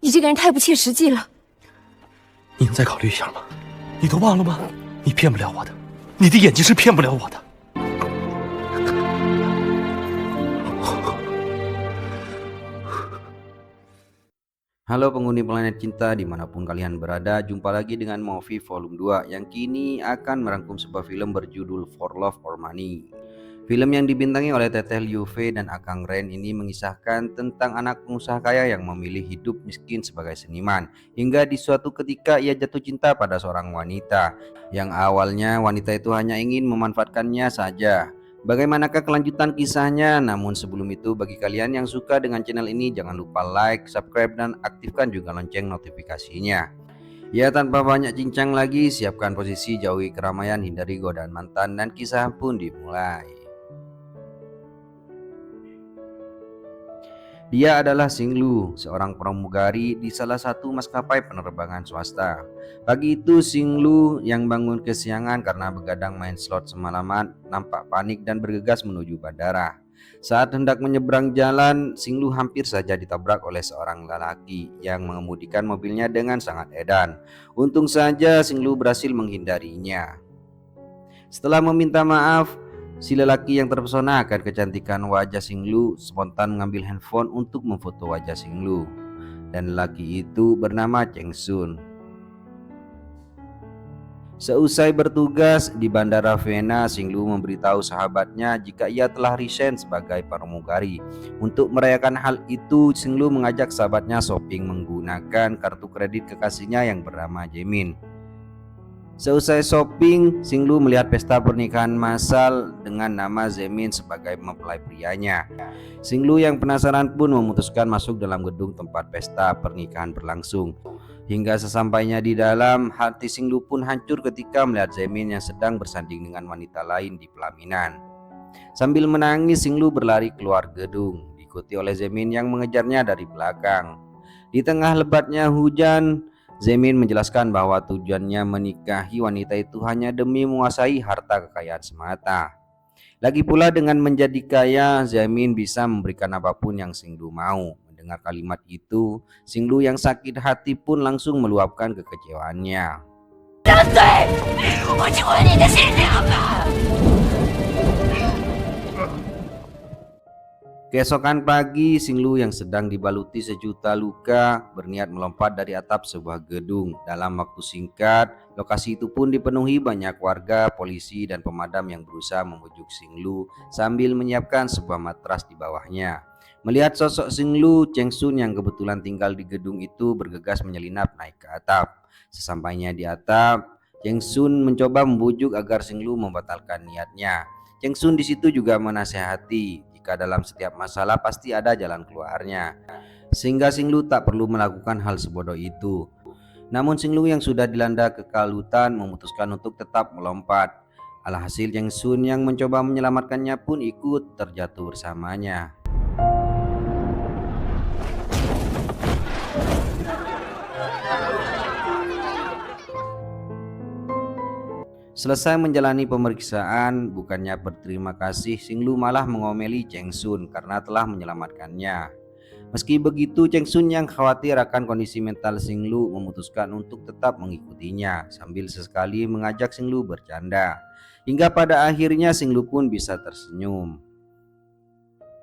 你这个人太不切实际了。你能再考虑一下吗？你都忘了吗？你骗不了我的，你的眼睛是骗不了我的。Halo penghuni planet cinta dimanapun kalian berada, jumpa lagi dengan Movie Volume 2 yang kini akan merangkum sebuah film berjudul For Love or Money. Film yang dibintangi oleh Teteh Liu Fei dan Akang Ren ini mengisahkan tentang anak pengusaha kaya yang memilih hidup miskin sebagai seniman, hingga di suatu ketika ia jatuh cinta pada seorang wanita yang awalnya wanita itu hanya ingin memanfaatkannya saja. Bagaimanakah kelanjutan kisahnya? Namun sebelum itu, bagi kalian yang suka dengan channel ini, jangan lupa like, subscribe, dan aktifkan juga lonceng notifikasinya. Ya, tanpa banyak cincang lagi, siapkan posisi, jauhi keramaian, hindari godaan mantan, dan kisah pun dimulai. Dia adalah Xing Lu, seorang pramugari di salah satu maskapai penerbangan swasta. Pagi itu Xing Lu yang bangun kesiangan karena begadang main slot semalaman nampak panik dan bergegas menuju bandara. Saat hendak menyeberang jalan, Xing Lu hampir saja ditabrak oleh seorang lelaki yang mengemudikan mobilnya dengan sangat edan. Untung saja Xing Lu berhasil menghindarinya. Setelah meminta maaf, si lelaki yang terpesona akan kecantikan wajah Xing Lu spontan mengambil handphone untuk memfoto wajah Xing Lu. Dan lelaki itu bernama Cheng Sun. Seusai bertugas di Bandara Vienna, Xing Lu memberitahu sahabatnya jika ia telah resign sebagai pramugari. Untuk merayakan hal itu, Xing Lu mengajak sahabatnya shopping menggunakan kartu kredit kekasihnya yang bernama Jaemin. Seusai shopping, Xing Lu melihat pesta pernikahan massal dengan nama Jaemin sebagai mempelai prianya. Xing Lu yang penasaran pun memutuskan masuk dalam gedung tempat pesta pernikahan berlangsung. Hingga sesampainya di dalam, hati Xing Lu pun hancur ketika melihat Jaemin yang sedang bersanding dengan wanita lain di pelaminan. Sambil menangis, Xing Lu berlari keluar gedung, diikuti oleh Jaemin yang mengejarnya dari belakang. Di tengah lebatnya hujan, Jaemin menjelaskan bahwa tujuannya menikahi wanita itu hanya demi menguasai harta kekayaan semata. Lagi pula dengan menjadi kaya, Jaemin bisa memberikan apapun yang Xing Lu mau. Mendengar kalimat itu, Xing Lu yang sakit hati pun langsung meluapkan kekecewaannya. Keesokan pagi, Xing Lu yang sedang dibaluti sejuta luka berniat melompat dari atap sebuah gedung. Dalam waktu singkat, lokasi itu pun dipenuhi banyak warga, polisi, dan pemadam yang berusaha membujuk Xing Lu sambil menyiapkan sebuah matras di bawahnya. Melihat sosok Xing Lu, Cheng Sun yang kebetulan tinggal di gedung itu bergegas menyelinap naik ke atap. Sesampainya di atap, Cheng Sun mencoba membujuk agar Xing Lu membatalkan niatnya. Cheng Sun di situ juga menasehati jika dalam setiap masalah pasti ada jalan keluarnya, sehingga Xing Lu tak perlu melakukan hal sebodoh itu. Namun Xing Lu yang sudah dilanda kekalutan memutuskan untuk tetap melompat. Alhasil Cheng Sun yang mencoba menyelamatkannya pun ikut terjatuh bersamanya. Selesai menjalani pemeriksaan, bukannya berterima kasih, Xing Lu malah mengomeli Cheng Sun karena telah menyelamatkannya. Meski begitu, Cheng Sun yang khawatir akan kondisi mental Xing Lu memutuskan untuk tetap mengikutinya sambil sesekali mengajak Xing Lu bercanda. Hingga pada akhirnya Xing Lu pun bisa tersenyum.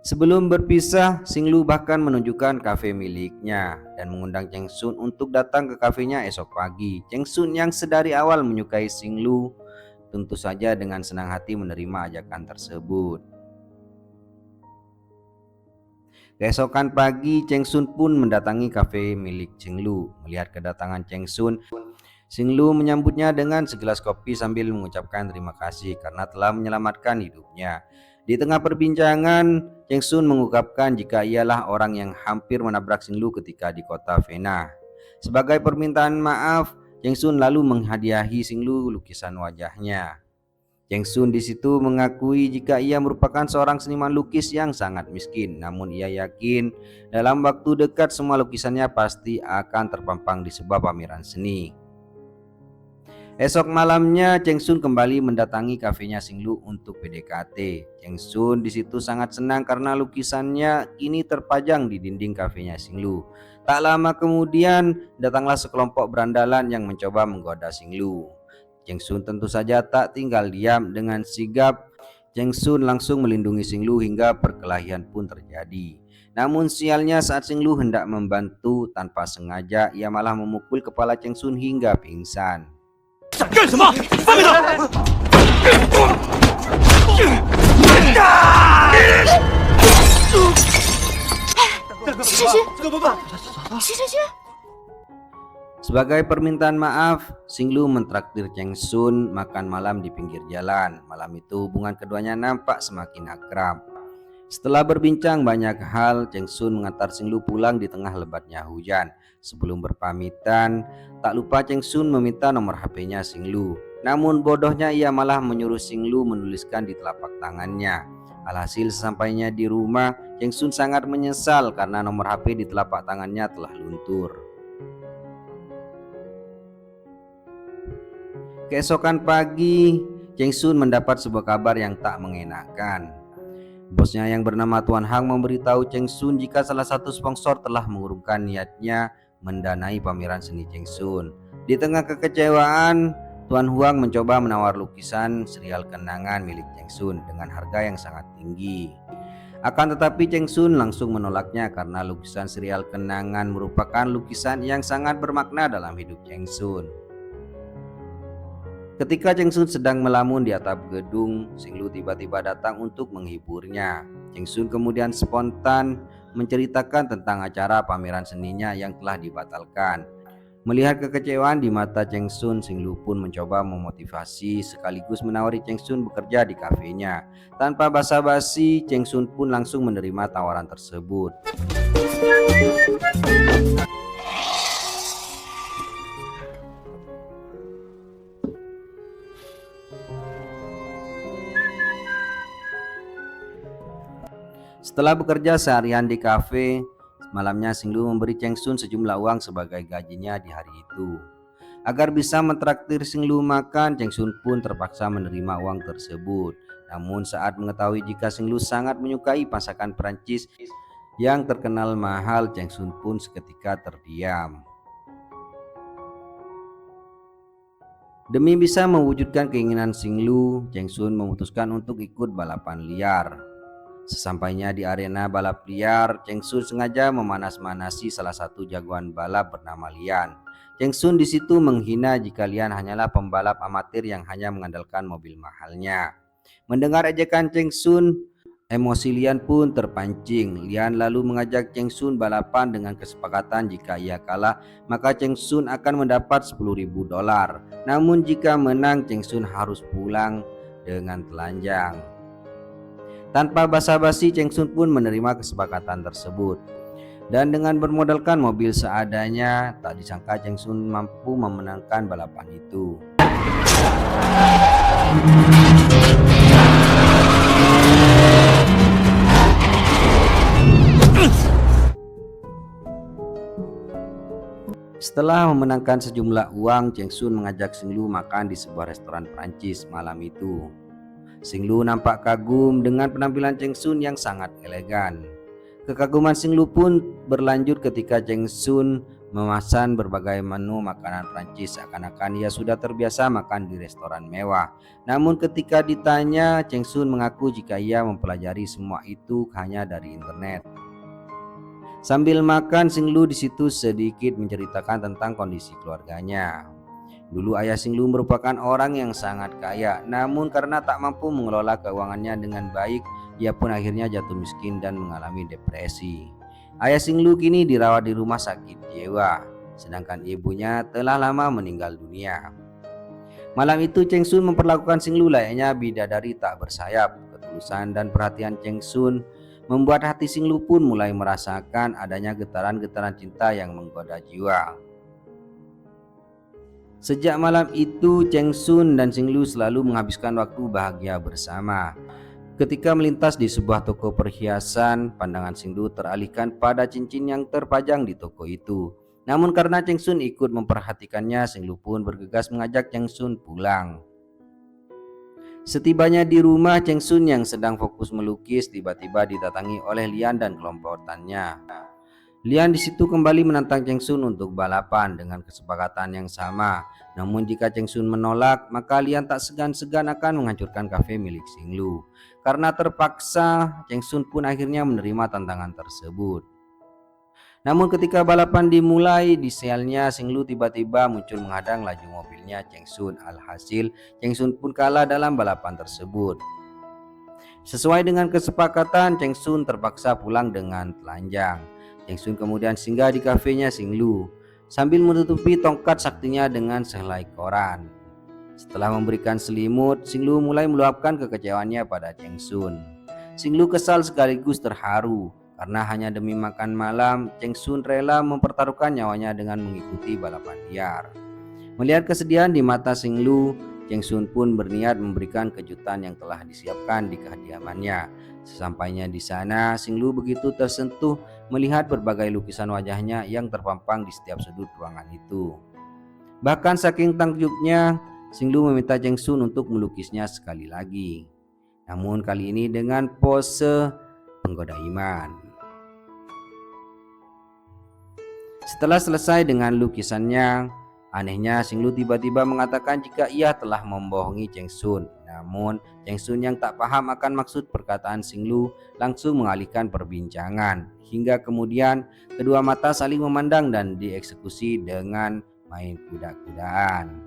Sebelum berpisah, Xing Lu bahkan menunjukkan kafe miliknya dan mengundang Cheng Sun untuk datang ke kafenya esok pagi. Cheng Sun yang sedari awal menyukai Xing Lu tentu saja dengan senang hati menerima ajakan tersebut. Keesokan pagi, Cheng Sun pun mendatangi kafe milik Xing Lu. Melihat kedatangan Cheng Sun, Xing Lu menyambutnya dengan segelas kopi sambil mengucapkan terima kasih karena telah menyelamatkan hidupnya. Di tengah perbincangan, Cheng Sun mengungkapkan jika ialah orang yang hampir menabrak Xing Lu ketika di kota Vienna. Sebagai permintaan maaf, Cheng Sun lalu menghadiahi Xing Lu lukisan wajahnya. Cheng Sun di situ mengakui jika ia merupakan seorang seniman lukis yang sangat miskin, namun ia yakin dalam waktu dekat semua lukisannya pasti akan terpampang di sebuah pameran seni. Esok malamnya, Cheng Sun kembali mendatangi kafenya Xing Lu untuk PDKT. Cheng Sun di situ sangat senang karena lukisannya kini terpajang di dinding kafenya Xing Lu. Tak lama kemudian datanglah sekelompok berandalan yang mencoba menggoda Xinglu. Cheng Sun tentu saja tak tinggal diam. Dengan sigap Cheng Sun langsung melindungi Xinglu hingga perkelahian pun terjadi. Namun sialnya saat Xinglu hendak membantu, tanpa sengaja ia malah memukul kepala Cheng Sun hingga pingsan. 想干什么？放开他！ Sebagai permintaan maaf, Xinglu mentraktir Cheng Sun makan malam di pinggir jalan. Malam itu hubungan keduanya nampak semakin akrab. Setelah berbincang banyak hal, Cheng Sun mengantar Xinglu pulang di tengah lebatnya hujan. Sebelum berpamitan, tak lupa Cheng Sun meminta nomor HP-nya Xinglu. Namun bodohnya ia malah menyuruh Xinglu menuliskan di telapak tangannya. Alhasil sesampainya di rumah, Cheng Sun sangat menyesal karena nomor HP di telapak tangannya telah luntur. Keesokan pagi, Cheng Sun mendapat sebuah kabar yang tak mengenakan. Bosnya yang bernama Tuan Hang memberitahu Cheng Sun jika salah satu sponsor telah mengurungkan niatnya mendanai pameran seni Cheng Sun. Di tengah kekecewaan, Tuan Huang mencoba menawar lukisan serial kenangan milik Cheng Sun dengan harga yang sangat tinggi. Akan tetapi Cheng Sun langsung menolaknya karena lukisan serial kenangan merupakan lukisan yang sangat bermakna dalam hidup Cheng Sun. Ketika Cheng Sun sedang melamun di atap gedung, Xinglu tiba-tiba datang untuk menghiburnya. Cheng Sun kemudian spontan menceritakan tentang acara pameran seninya yang telah dibatalkan. Melihat kekecewaan di mata Cheng Sun, Xinglu pun mencoba memotivasi sekaligus menawari Cheng Sun bekerja di kafenya. Tanpa basa-basi, Cheng Sun pun langsung menerima tawaran tersebut. Setelah bekerja seharian di kafe, malamnya Xinglu memberi Cheng Sun sejumlah uang sebagai gajinya di hari itu. Agar bisa mentraktir Xinglu makan, Cheng Sun pun terpaksa menerima uang tersebut. Namun saat mengetahui jika Xinglu sangat menyukai masakan Perancis yang terkenal mahal, Cheng Sun pun seketika terdiam. Demi bisa mewujudkan keinginan Xinglu, Cheng Sun memutuskan untuk ikut balapan liar. Sesampainya di arena balap liar, Cheng Sun sengaja memanas-manasi salah satu jagoan balap bernama Lian. Cheng Sun di situ menghina jika Lian hanyalah pembalap amatir yang hanya mengandalkan mobil mahalnya. Mendengar ejekan Cheng Sun, emosi Lian pun terpancing. Lian lalu mengajak Cheng Sun balapan dengan kesepakatan jika ia kalah, maka Cheng Sun akan mendapat $10.000. Namun jika menang, Cheng Sun harus pulang dengan telanjang. Tanpa basa-basi, Cheng Sun pun menerima kesepakatan tersebut. Dan dengan bermodalkan mobil seadanya, tak disangka Cheng Sun mampu memenangkan balapan itu. Setelah memenangkan sejumlah uang, Cheng Sun mengajak Xinglu makan di sebuah restoran Prancis malam itu. Xinglu nampak kagum dengan penampilan Cheng Sun yang sangat elegan. Kekaguman Xinglu pun berlanjut ketika Cheng Sun memesan berbagai menu makanan Prancis seakan-akan ia sudah terbiasa makan di restoran mewah. Namun ketika ditanya, Cheng Sun mengaku jika ia mempelajari semua itu hanya dari internet. Sambil makan, Xinglu di situ sedikit menceritakan tentang kondisi keluarganya. Dulu ayah Xinglu merupakan orang yang sangat kaya, namun karena tak mampu mengelola keuangannya dengan baik, ia pun akhirnya jatuh miskin dan mengalami depresi. Ayah Xinglu kini dirawat di rumah sakit jiwa, sedangkan ibunya telah lama meninggal dunia. Malam itu Cheng Sun memperlakukan Xinglu layaknya bidadari tak bersayap. Ketulusan dan perhatian Cheng Sun membuat hati Xinglu pun mulai merasakan adanya getaran-getaran cinta yang menggoda jiwa. Sejak malam itu, Cheng Sun dan Xinglu selalu menghabiskan waktu bahagia bersama. Ketika melintas di sebuah toko perhiasan, pandangan Xinglu teralihkan pada cincin yang terpajang di toko itu. Namun karena Cheng Sun ikut memperhatikannya, Xinglu pun bergegas mengajak Cheng Sun pulang. Setibanya di rumah, Cheng Sun yang sedang fokus melukis tiba-tiba didatangi oleh Lian dan kelompokannya. Lian di situ kembali menantang Cheng Sun untuk balapan dengan kesepakatan yang sama. Namun jika Cheng Sun menolak, maka Lian tak segan-segan akan menghancurkan kafe milik Xinglu. Karena terpaksa, Cheng Sun pun akhirnya menerima tantangan tersebut. Namun ketika balapan dimulai, di selnya Xinglu tiba-tiba muncul menghadang laju mobilnya Cheng Sun. Alhasil, Cheng Sun pun kalah dalam balapan tersebut. Sesuai dengan kesepakatan, Cheng Sun terpaksa pulang dengan telanjang. Cheng Sun kemudian singgah di kafenya Xinglu sambil menutupi tongkat saktinya dengan sehelai koran. Setelah memberikan selimut, Xinglu mulai meluapkan kekecewaannya pada Cheng Sun. Xinglu kesal sekaligus terharu karena hanya demi makan malam, Cheng Sun rela mempertaruhkan nyawanya dengan mengikuti balapan liar. Melihat kesedihan di mata Xinglu, Cheng Sun pun berniat memberikan kejutan yang telah disiapkan di kediamannya. Sesampainya di sana, Xinglu begitu tersentuh melihat berbagai lukisan wajahnya yang terpampang di setiap sudut ruangan itu. Bahkan saking takjubnya, Xinglu meminta Cheng Sun untuk melukisnya sekali lagi. Namun kali ini dengan pose penggoda iman. Setelah selesai dengan lukisannya, anehnya Xinglu tiba-tiba mengatakan jika ia telah membohongi Cheng Sun. Namun Cheng Sun yang tak paham akan maksud perkataan Xinglu langsung mengalihkan perbincangan. Hingga kemudian kedua mata saling memandang dan dieksekusi dengan main kuda-kudaan.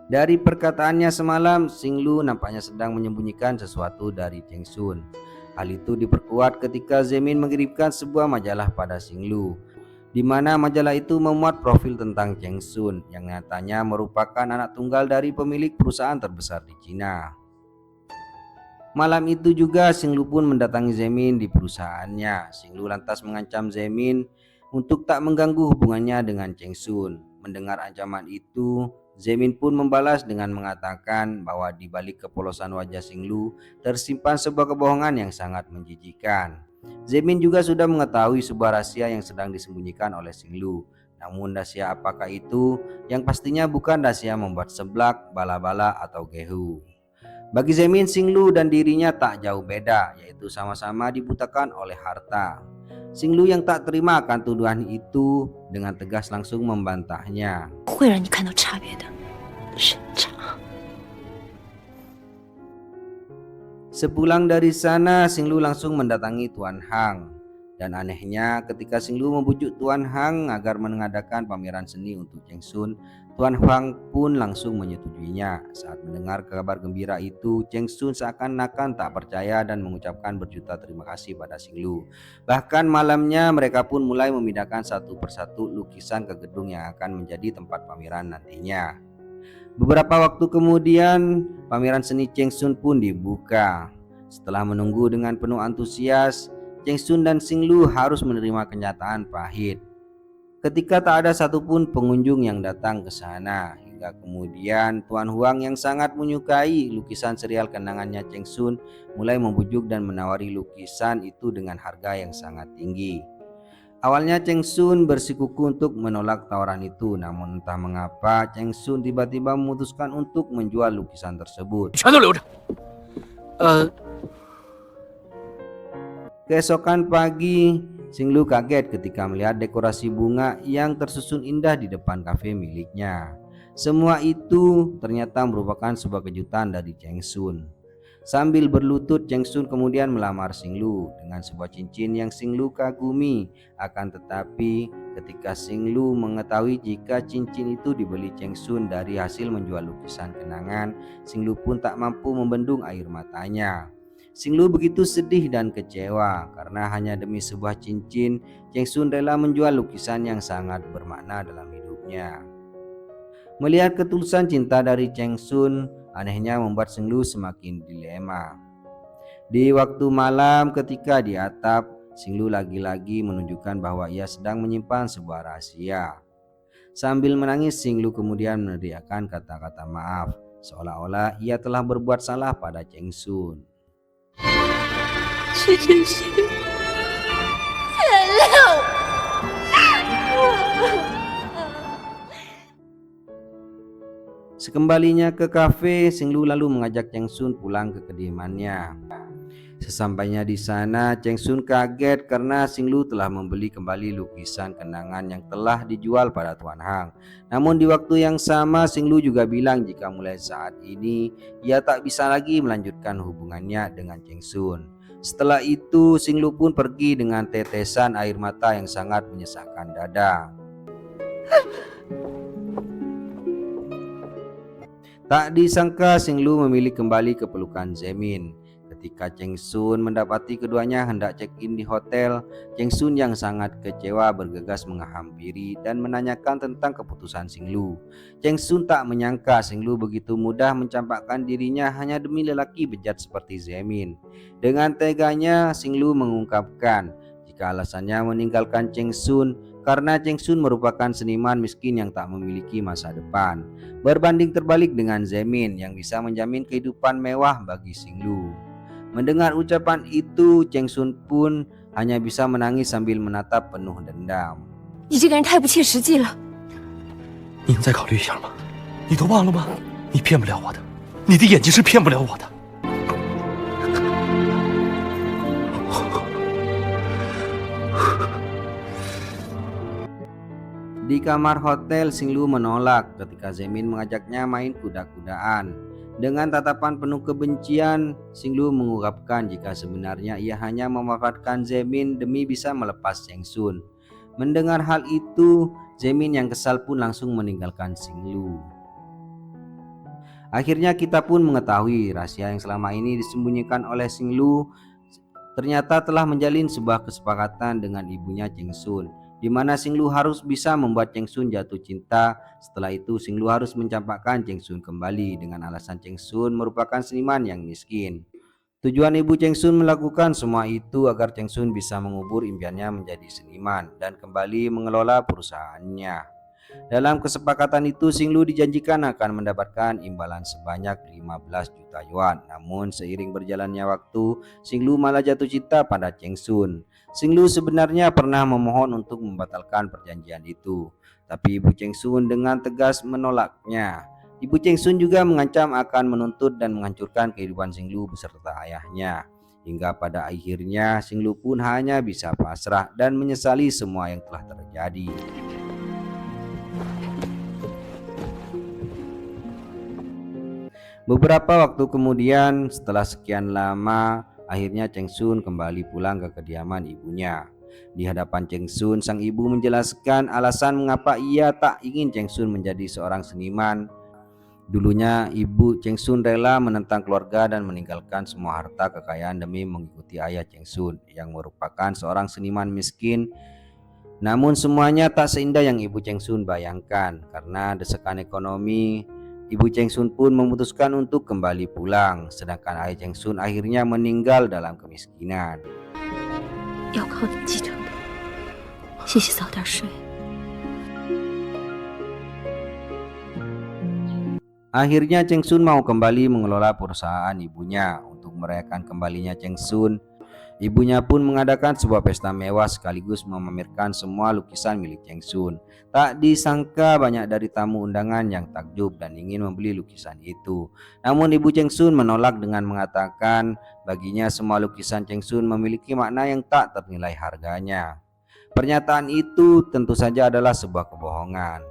Dari perkataannya semalam, Xinglu nampaknya sedang menyembunyikan sesuatu dari Cheng Sun. Hal itu diperkuat ketika Zemin mengirimkan sebuah majalah pada Xinglu, di mana majalah itu memuat profil tentang Cheng Sun yang nyatanya merupakan anak tunggal dari pemilik perusahaan terbesar di Cina. Malam itu juga Xinglu pun mendatangi Zemin di perusahaannya. Xinglu lantas mengancam Zemin untuk tak mengganggu hubungannya dengan Cheng Sun. Mendengar ancaman itu, Zemin pun membalas dengan mengatakan bahwa di balik kepolosan wajah Xinglu tersimpan sebuah kebohongan yang sangat menjijikan. Zemin juga sudah mengetahui sebuah rahasia yang sedang disembunyikan oleh Xinglu. Namun rahasia apakah itu? Yang pastinya bukan rahasia membuat seblak, bala-bala atau gehu. Bagi Zemin, Xinglu dan dirinya tak jauh beda, yaitu sama-sama dibutakan oleh harta. Xinglu yang tak terima akan tuduhan itu dengan tegas langsung membantahnya. Sepulang dari sana, Xinglu langsung mendatangi Tuan Hang. Dan anehnya ketika Xinglu membujuk Tuan Hang agar mengadakan pameran seni untuk Cheng Sun, Tuan Hang pun langsung menyetujuinya. Saat mendengar kabar gembira itu, Cheng Sun seakan-akan tak percaya dan mengucapkan berjuta terima kasih pada Xinglu. Bahkan malamnya mereka pun mulai memindahkan satu persatu lukisan ke gedung yang akan menjadi tempat pameran nantinya. Beberapa waktu kemudian, pameran seni Cheng Sun pun dibuka. Setelah menunggu dengan penuh antusias, Cheng Sun dan Xinglu harus menerima kenyataan pahit. Ketika tak ada satupun pengunjung yang datang ke sana, hingga kemudian Tuan Huang yang sangat menyukai lukisan serial kenangannya Cheng Sun mulai membujuk dan menawari lukisan itu dengan harga yang sangat tinggi. Awalnya Cheng Sun bersikuku untuk menolak tawaran itu, namun entah mengapa Cheng Sun tiba-tiba memutuskan untuk menjual lukisan tersebut. Keesokan pagi, Xinglu kaget ketika melihat dekorasi bunga yang tersusun indah di depan kafe miliknya. Semua itu ternyata merupakan sebuah kejutan dari Cheng Sun. Sambil berlutut, Cheng Sun kemudian melamar Xinglu dengan sebuah cincin yang Xinglu kagumi. Akan tetapi ketika Xinglu mengetahui jika cincin itu dibeli Cheng Sun dari hasil menjual lukisan kenangan, Xinglu pun tak mampu membendung air matanya. Xinglu begitu sedih dan kecewa karena hanya demi sebuah cincin, Cheng Sun rela menjual lukisan yang sangat bermakna dalam hidupnya. Melihat ketulusan cinta dari Cheng Sun, anehnya membuat Xinglu semakin dilema. Di waktu malam ketika di atap, Xinglu lagi-lagi menunjukkan bahwa ia sedang menyimpan sebuah rahasia. Sambil menangis, Xinglu kemudian meneriakkan kata-kata maaf, seolah-olah ia telah berbuat salah pada Cheng Sun. Sekembalinya ke kafe, Xinglu lalu mengajak Cheng Sun pulang ke kediamannya. Sesampainya di sana, Cheng Sun kaget karena Xinglu telah membeli kembali lukisan kenangan yang telah dijual pada Tuan Hang. Namun di waktu yang sama, Xinglu juga bilang jika mulai saat ini ia tak bisa lagi melanjutkan hubungannya dengan Cheng Sun. Setelah itu, Xinglu pun pergi dengan tetesan air mata yang sangat menyesakkan dada. Tak disangka Xinglu memilih kembali ke pelukan Zemin. Ketika Cheng Sun mendapati keduanya hendak check-in di hotel, Cheng Sun yang sangat kecewa bergegas menghampiri dan menanyakan tentang keputusan Xinglu. Cheng Sun tak menyangka Xinglu begitu mudah mencampakkan dirinya hanya demi lelaki bejat seperti Zemin. Dengan teganya, Xinglu mengungkapkan jika alasannya meninggalkan Cheng Sun karena Cheng Sun merupakan seniman miskin yang tak memiliki masa depan. Berbanding terbalik dengan Zemin yang bisa menjamin kehidupan mewah bagi Xinglu. Mendengar ucapan itu, Cheng Sun pun hanya bisa menangis sambil menatap penuh dendam. 你这个人太不切实际了。你能再考虑一下吗？你都忘了吗？你骗不了我的，你的眼睛是骗不了我的。 Di kamar hotel, Xinglu menolak ketika Zemin mengajaknya main kuda-kudaan. Dengan tatapan penuh kebencian, Xinglu mengungkapkan jika sebenarnya ia hanya memanfaatkan Zemin demi bisa melepas Cheng Sun. Mendengar hal itu, Zemin yang kesal pun langsung meninggalkan Xinglu. Akhirnya kita pun mengetahui rahasia yang selama ini disembunyikan oleh Xinglu ternyata telah menjalin sebuah kesepakatan dengan ibunya Cheng Sun, di mana Xinglu harus bisa membuat Cheng Sun jatuh cinta. Setelah itu Xinglu harus mencampakkan Cheng Sun kembali dengan alasan Cheng Sun merupakan seniman yang miskin. Tujuan ibu Cheng Sun melakukan semua itu agar Cheng Sun bisa mengubur impiannya menjadi seniman dan kembali mengelola perusahaannya. Dalam kesepakatan itu, Xinglu dijanjikan akan mendapatkan imbalan sebanyak 15 juta yuan. Namun seiring berjalannya waktu, Xinglu malah jatuh cinta pada Cheng Sun. Xinglu sebenarnya pernah memohon untuk membatalkan perjanjian itu, tapi Ibu Cheng Sun dengan tegas menolaknya. Ibu Cheng Sun juga mengancam akan menuntut dan menghancurkan kehidupan Xinglu beserta ayahnya. Hingga pada akhirnya Xinglu pun hanya bisa pasrah dan menyesali semua yang telah terjadi. Beberapa waktu kemudian, setelah sekian lama, akhirnya Cheng Sun kembali pulang ke kediaman ibunya. Di hadapan Cheng Sun, sang ibu menjelaskan alasan mengapa ia tak ingin Cheng Sun menjadi seorang seniman. Dulunya ibu Cheng Sun rela menentang keluarga dan meninggalkan semua harta kekayaan demi mengikuti ayah Cheng Sun yang merupakan seorang seniman miskin. Namun semuanya tak seindah yang ibu Cheng Sun bayangkan. Karena desakan ekonomi, ibu Cheng Sun pun memutuskan untuk kembali pulang, sedangkan ayah Cheng Sun akhirnya meninggal dalam kemiskinan. 要靠你继承的，谢谢，早点睡。 Akhirnya Cheng Sun mau kembali mengelola perusahaan ibunya. Untuk merayakan kembalinya Cheng Sun, ibunya pun mengadakan sebuah pesta mewah sekaligus memamerkan semua lukisan milik Cheng Sun. Tak disangka banyak dari tamu undangan yang takjub dan ingin membeli lukisan itu. Namun ibu Cheng Sun menolak dengan mengatakan baginya semua lukisan Cheng Sun memiliki makna yang tak ternilai harganya. Pernyataan itu tentu saja adalah sebuah kebohongan.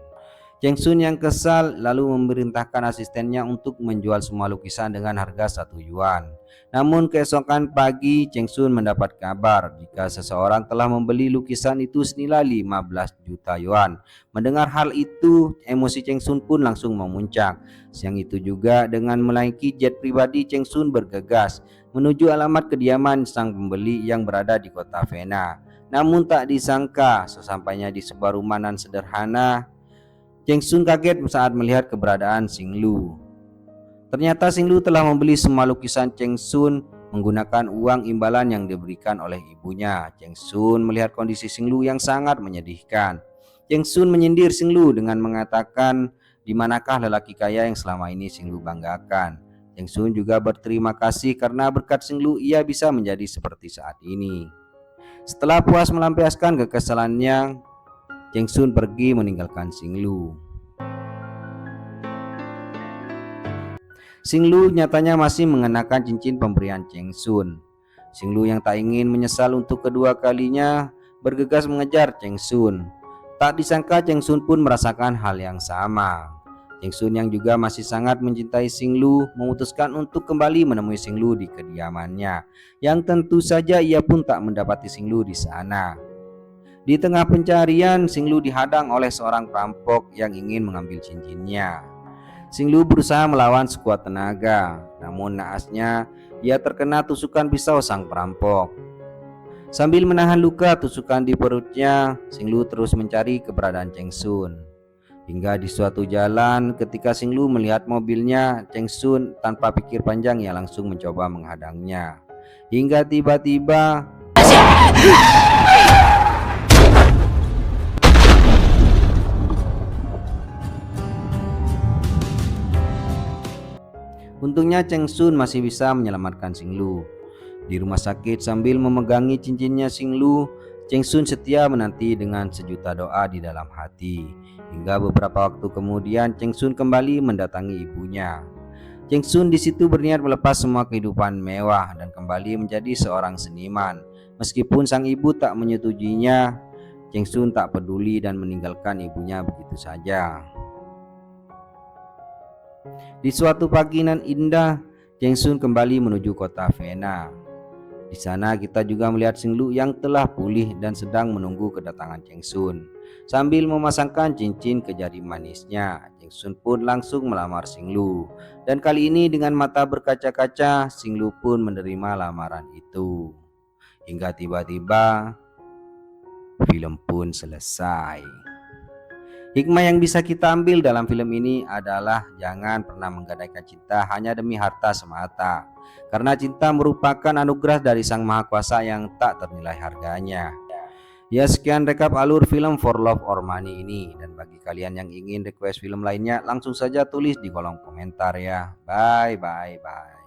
Cheng Sun yang kesal lalu memerintahkan asistennya untuk menjual semua lukisan dengan harga 1 yuan. Namun keesokan pagi Cheng Sun mendapat kabar jika seseorang telah membeli lukisan itu senilai 15 juta yuan. Mendengar hal itu, emosi Cheng Sun pun langsung memuncak. Siang itu juga dengan menaiki jet pribadi, Cheng Sun bergegas menuju alamat kediaman sang pembeli yang berada di kota Vienna. Namun tak disangka sesampainya di sebuah rumahan sederhana, Cheng Sun kaget saat melihat keberadaan Xinglu. Ternyata Xinglu telah membeli semua lukisan Cheng Sun menggunakan uang imbalan yang diberikan oleh ibunya. Cheng Sun melihat kondisi Xinglu yang sangat menyedihkan. Cheng Sun menyindir Xinglu dengan mengatakan, di manakah lelaki kaya yang selama ini Xinglu banggakan. Cheng Sun juga berterima kasih karena berkat Xinglu ia bisa menjadi seperti saat ini. Setelah puas melampiaskan kekesalannya, Cheng Sun pergi meninggalkan Xinglu. Xinglu nyatanya masih mengenakan cincin pemberian Cheng Sun. Xinglu yang tak ingin menyesal untuk kedua kalinya bergegas mengejar Cheng Sun. Tak disangka Cheng Sun pun merasakan hal yang sama. Cheng Sun yang juga masih sangat mencintai Xinglu memutuskan untuk kembali menemui Xinglu di kediamannya, yang tentu saja ia pun tak mendapati Xinglu di sana. Di tengah pencarian, Xinglu dihadang oleh seorang perampok yang ingin mengambil cincinnya. Xinglu berusaha melawan sekuat tenaga, namun naasnya ia terkena tusukan pisau sang perampok. Sambil menahan luka tusukan di perutnya, Xinglu terus mencari keberadaan Cheng Sun. Hingga di suatu jalan, ketika Xinglu melihat mobilnya, Cheng Sun tanpa pikir panjang ia langsung mencoba menghadangnya. Hingga tiba-tiba untungnya Cheng Sun masih bisa menyelamatkan Xinglu. Di rumah sakit sambil memegangi cincinnya Xinglu, Cheng Sun setia menanti dengan sejuta doa di dalam hati. Hingga beberapa waktu kemudian Cheng Sun kembali mendatangi ibunya. Cheng Sun di situ berniat melepas semua kehidupan mewah dan kembali menjadi seorang seniman. Meskipun sang ibu tak menyetujuinya, Cheng Sun tak peduli dan meninggalkan ibunya begitu saja. Di suatu pagi nan indah, Cheng Sun kembali menuju kota Vena. Di sana kita juga melihat Xinglu yang telah pulih dan sedang menunggu kedatangan Cheng Sun. Sambil memasangkan cincin ke jari manisnya, Cheng Sun pun langsung melamar Xinglu. Dan kali ini dengan mata berkaca-kaca, Xinglu pun menerima lamaran itu. Hingga tiba-tiba film pun selesai. Hikmah yang bisa kita ambil dalam film ini adalah jangan pernah menggadaikan cinta hanya demi harta semata. Karena cinta merupakan anugerah dari Sang Maha Kuasa yang tak ternilai harganya. Ya, sekian rekap alur film For Love or Money ini. Dan bagi kalian yang ingin request film lainnya, langsung saja tulis di kolom komentar ya. Bye bye bye.